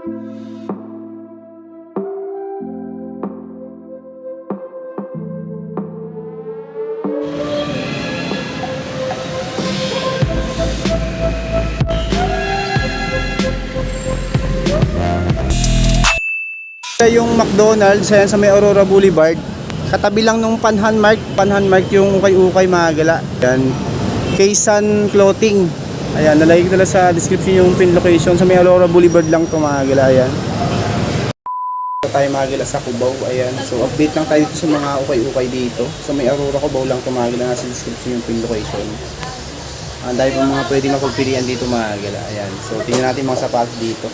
Yung McDonald's, ayan sa may Aurora Boulevard. Katabi lang nung Panhan Mart yung ukay-ukay mga gala. Ayan, Kaysan Clothing. Ayan, nalagay ko na sa description yung pin location. Sa may Aurora Boulevard lang ito mga gala. Ayan. Tayo mga gala sa Cubao. Ayan, so update lang tayo dito sa mga ukay-ukay dito. Sa may Aurora Cubao lang ito mga gala. Nasa description yung pin location. Ang dahil pa mga pwede mapagpilian dito mga gala. Ayan, so tingnan natin mga sapatos dito.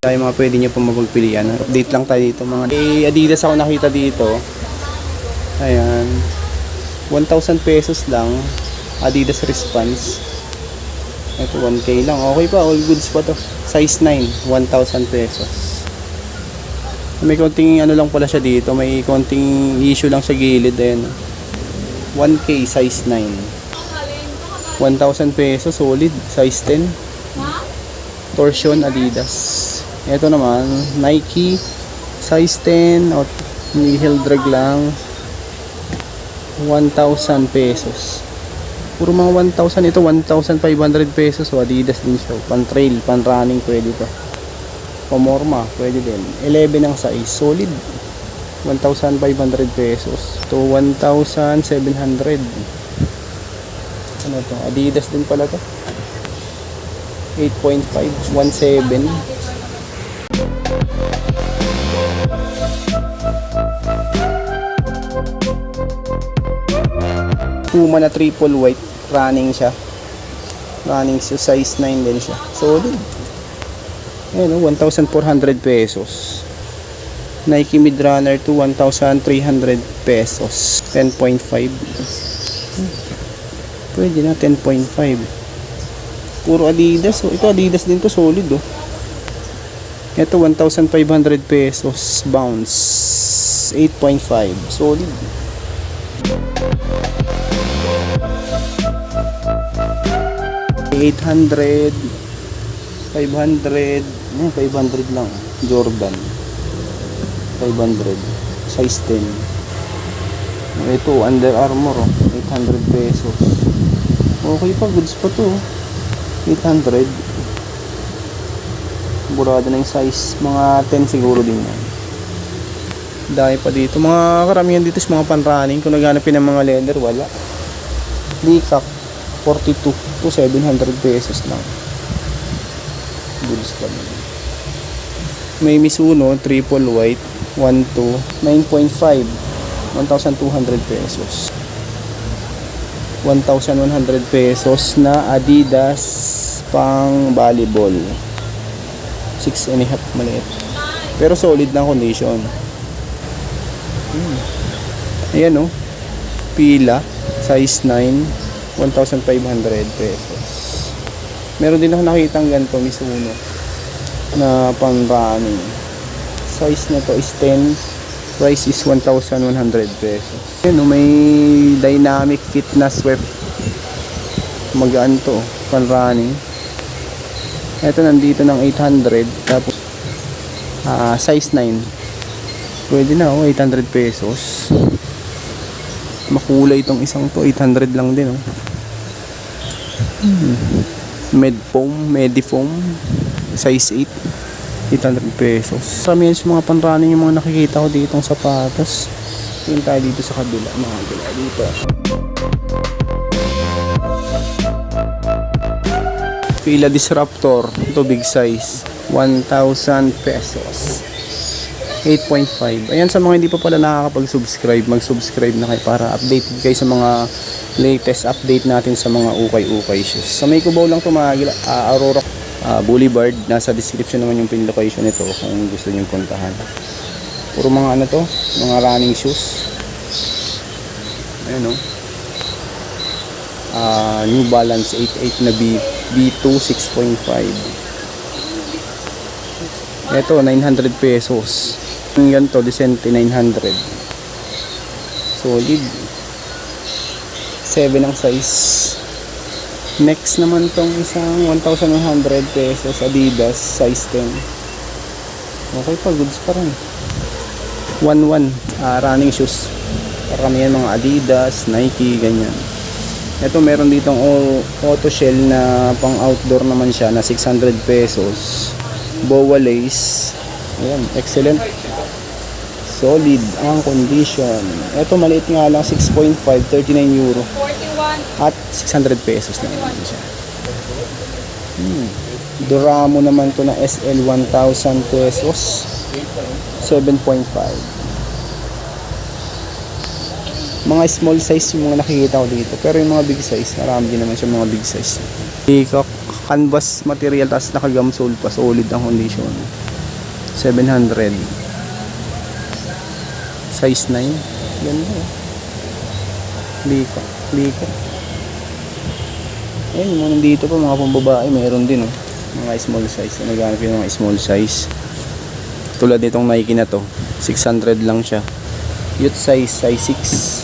Tayo mga pwede nyo pong mapagpilian. Update lang tayo dito mga Adidas ako nakita dito. Ayan, 1,000 pesos lang. Adidas Response. Ito 1K lang, okay pa, all goods pa to. Size 9, 1,000 pesos. May konting ano lang pala siya dito, may konting issue lang sa gilid. Ayan, 1K size 9, 1,000 pesos, solid. Size 10, torsion Adidas. Ito naman, Nike, size 10, o heel drag lang, 1,000 pesos. Puro mga 1,000 ito, 1,500 pesos. O Adidas din siya, pan trail, pan running, pwede to. Pamorma, pwede din. 11 ang size, solid. 1,500 pesos to 1,700. Ano to? Adidas din pala to. 8.5, 1,700. Puma na triple white, running siya. Running siya, size 9 din siya. Solid. Ayan, 1,400 pesos. Nike Midrunner to 1,300 pesos. 10.5. Pwede na 10.5. Puro Adidas. So, ito Adidas din to, solid oh. Ito 1,500 pesos. Bounce 8.5. Solid. $800, 500, 500 lang. Jordan 500, size 10. Ito Under Armour 800 pesos. Okay pa, goods pa to. 800. Burado na yung size, mga 10 siguro din yan. Dahil pa dito, mga karamihan dito is mga pan-running. Kung naghanapin ng mga leather, wala. Likak 42 to 700 pesos lang. Goods pa din. May Mizuno triple white 12, 9.5, 1,200 pesos. 1,100 pesos na Adidas pang volleyball, 6.5 maliit, pero solid na condition. Ayan oh, pila size 9, 1,500 pesos. Meron din ako nakitang ganito Mizuno na pang running. Size na to is 10, price is 1,100 pesos. Ayan, may dynamic fit na Swift. Magaan to, pang running. Ito nandito ng 800, tapos size 9. Pwede na oh, 800 pesos. Makulay itong isang to, 800 lang din oh. Medifoam size 8, 800 pesos. Marami sa mga pan-running yung mga nakikita ko ditong sapatos. Tingin tayo dito sa kabila, mga kabila dito. Fila Disruptor, ito big size, 1,000 pesos. 8.5. Ayan, sa mga hindi pa pala nakakapag-subscribe, mag-subscribe na kayo para updated kayo sa mga latest update natin sa mga ukay-ukay shoes. Sa may Cubao lang ito mga Aurora Boulevard. Nasa description naman yung pin location nito kung gusto niyo puntahan. Puro mga ano to, mga running shoes. Ayan o. New Balance 88 na B2 6.5. Ito 900 pesos. Yung ganito, Decente 900. Solid. 7 ang size. Next naman tong isang 1,100 pesos Adidas size 10. Okay pa, goods pa rin. 1,1 running shoes. Karamihan mga Adidas, Nike, ganyan. Ito meron ditong auto shell na pang outdoor naman siya na 600 pesos. Boa lace. Ayan, excellent. Solid ang condition. Ito maliit nga lang, 6.5, 39 euro. 41. At 600 pesos na naman siya. Duramo naman to na SL 1,000 pesos. 7.5. Mga small size yung mga nakikita ko dito. Pero yung mga big size, marami din naman siya mga big size. Canvas material, tapos nakagamsole pa. Solid ang condition. 700. Size 9. Ganda. Liko. Ayun, yung mga nandito pa, mga pambabae, meron din. Mga small size. Naghanap yung mga small size. Tulad nitong Nike na to. 600 lang siya. Youth size, size 6.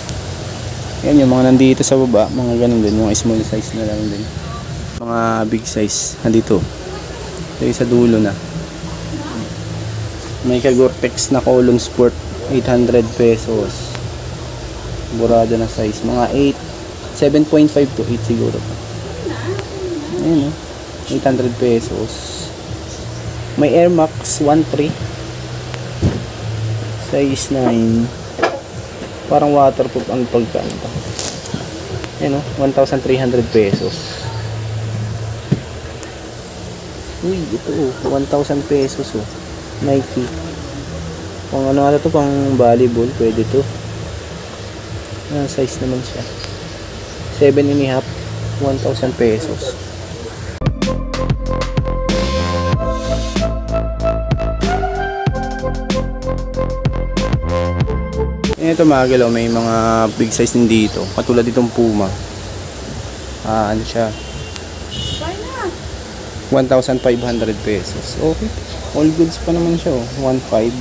Yan yung mga nandito sa baba, mga ganun din, mga small size na lang din. Mga big size, nandito. Ito yung sa dulo na. May Gore-Tex na Colon Sport, 800 pesos. Burado na size, mga 8, 7.5 to 8 siguro. Ayun 800 pesos. May Air Max 1.3, size 9. Parang waterproof ang pagkanta. Ayan 1,300 pesos. Uy, ito 1,000 pesos Nike. Pang ano ito, pang volleyball, pwede to. Ayan, size naman siya. 7.5, 1,000 pesos. Ito mga galaw, may mga big size din dito. Katulad itong Puma. Ano siya? 1,500 pesos. Okay. All goods pa naman siya 1.5.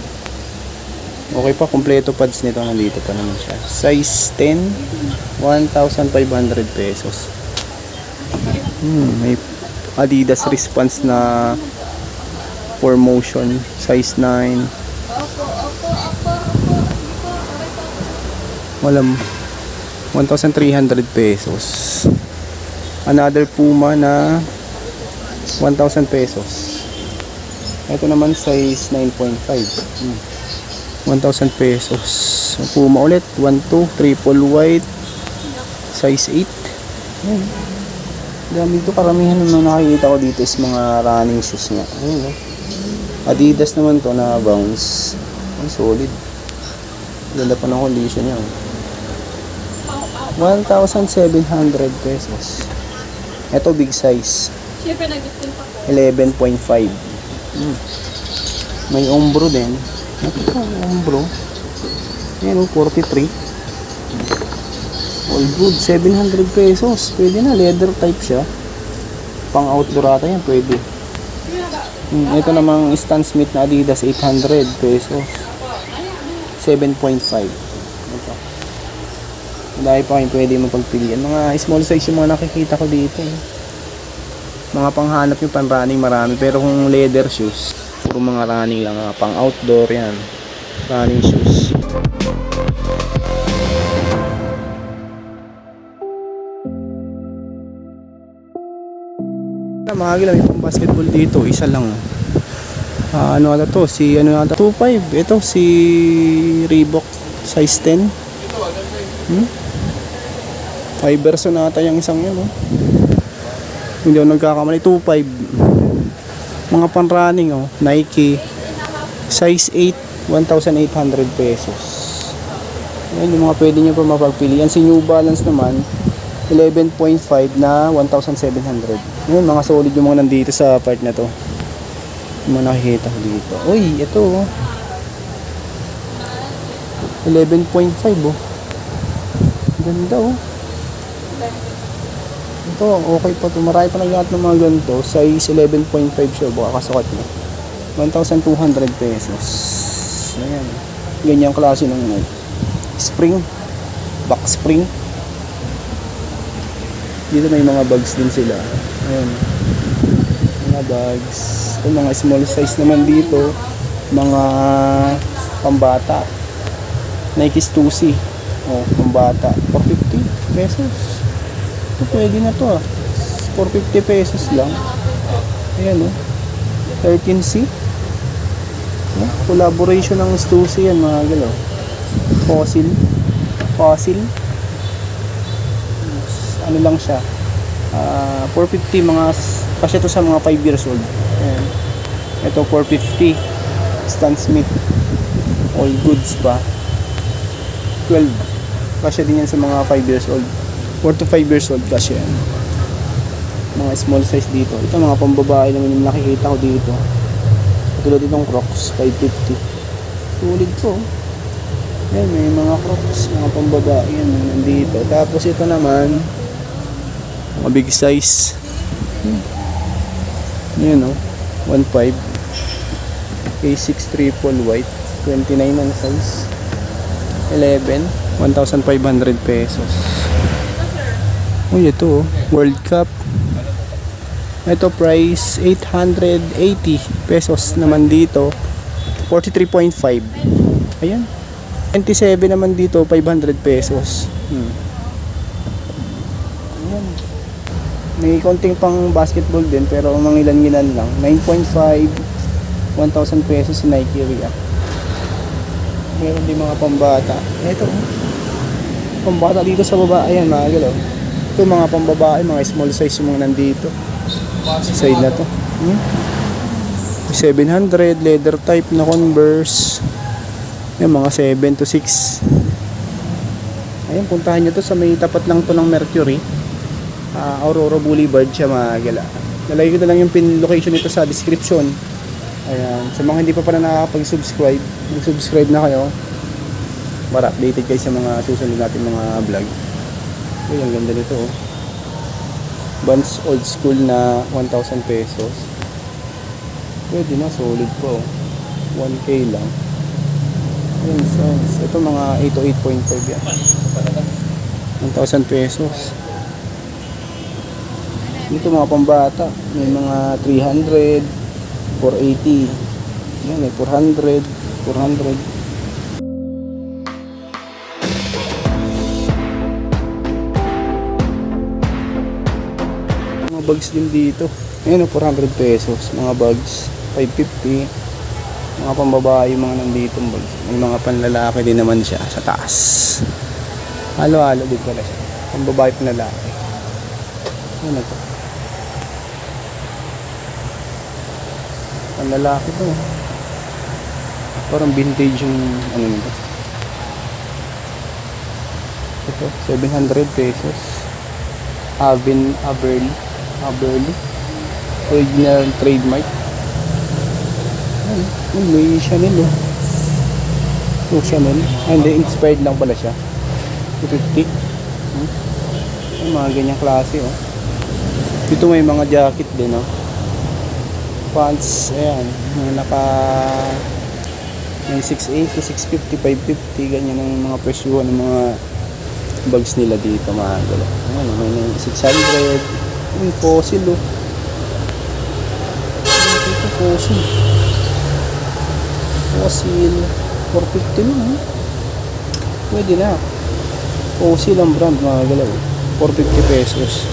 Okay pa, kompleto pads nito. Nandito pa naman siya. Size 10, 1,500 pesos. May Adidas Response na 4 motion. Size 9. Walang 1,300 pesos. Another Puma na 1,000 pesos. Ito naman size 9.5. 1,000 pesos. Puma ulit 1,2 triple white size 8. Dami ito, karamihan naman nakikita ko dito is mga running shoes nga. Adidas naman to na bounce. Ang solid. Ganda pa ng condition niya. 1,700 pesos. Ito big size. Siyempre nag-discount pa po. 11.5. May Umbro din. Umbro. Ayan 43. All good. 700 pesos. Pwede na. Leather type siya. Pang outdoor ata yan. Pwede. Ito namang Stan Smith na Adidas. 800 pesos. 7.5. Ito. Dahil pa kayo pwede mapagpilian. Mga small size yung mga nakikita ko dito. Mga panghanap yung pang running marami. Pero kung leather shoes, puro mga running lang. Pang outdoor yan. Running shoes. Mga gila, may pang basketball dito. Isa lang. Ano ata to? Si ano ata? 2.5. Ito si Reebok size 10. Iverson ata yung isang yun. Hindi ako nagkakamali. 2.5. Mga pan-running Nike size 8, 1,800 pesos. Yan yung mga pwede nyo pa mapagpilian. Si New Balance naman 11.5 na 1,700. Yun, mga solid yung mga nandito sa part na to. Yung mga nakikita ko dito. Uy, ito 11.5 ganda ito, okay pa ito. Marami pa naglahat ng mga ganito. Size 11.5 siya. Baka kasukat mo. 1,200 pesos. Ayan. Ganyang klase ng spring. Back spring. Dito may mga bags din sila. Ayan. Mga bags. Ito mga small size naman dito. Mga pambata. Nike Stussy. Oh, pambata. 450 pesos. Ito pwede na to ah. 450 pesos lang. Ayan oh. 13C. Oh, collaboration ng Stussy yan mga galaw. Fossil. Ano lang siya. 450 mga kasi ito sa mga 5 years old. Ayan. Ito 450. Stan Smith. All goods pa. 12. Kasi din yan sa mga 5 years old. 4 to 5 years old kasi yan. Mga small size dito. Ito mga pambabae naman yung nakikita ko dito. Tulad itong Crocs, 550. Tulid ko. Ayan, may mga Crocs, mga pambabae yan nandito. Tapos ito naman, mga big size. Ayan o, 1.5. A6 triple white, 29 ang size. 11, 1,500 pesos. Uy, ito World Cup. Ito price 880 pesos naman dito. 43.5. Ayan. 27 naman dito, 500 pesos. Ayan. May konting pang basketball din pero mangilan-ngilan lang. 9.5, 1,000 pesos si Nike React. Meron din mga pambata. Ito. Pambata dito sa baba. Ayan mga galaw. Ito mga pambabae, mga small size yung mga nandito. Sa side na to. 700 leather type na Converse. Yan mga 7 to 6. Ayun, puntahan nyo to sa may tapat lang to ng Mercury. Aurora Boulevard siya mga gala. Nalagay ko na lang yung pin location nito sa description. Ayan, sa mga hindi pa pala nakakapag-subscribe, mag-subscribe na kayo para updated kayo sa mga susunod natin mga vlog. Ayun, ang ganda nito oh. Vans old school na 1,000 pesos. Pwede na, solid po. 1K lang. Ayun, size. Ito mga 8 to 8.5 yan. 1,000 pesos. Dito mga pambata. May mga 300, 480. Yan, may 400, 400. Bags din dito. Ayun, 400 pesos. Mga bags, 550. Mga pambabae yung mga nandito bags. May mga panlalaki din naman siya sa taas. Halo-halo din pala siya. Pambabae panlalaki. Ano to? Panlalaki to. Parang vintage yung ano nito. Ito, 700 pesos. Aberli. Original trademark. Ay, may Chanel oh. So, Chanel. Hindi, inspired lang pala siya. 250. Ay, mga ganyang klase oh. Dito may mga jacket din oh. Pants, ayan. May 680, 650, 550. Ganyan ang mga presyuhan ng mga bags nila dito mga gala. Ayan, may 600. Uy, fossil oh. Ito fossil. Fossil 450 lang eh. Pwede na. Fossil ang brand mga galaw. 450 pesos.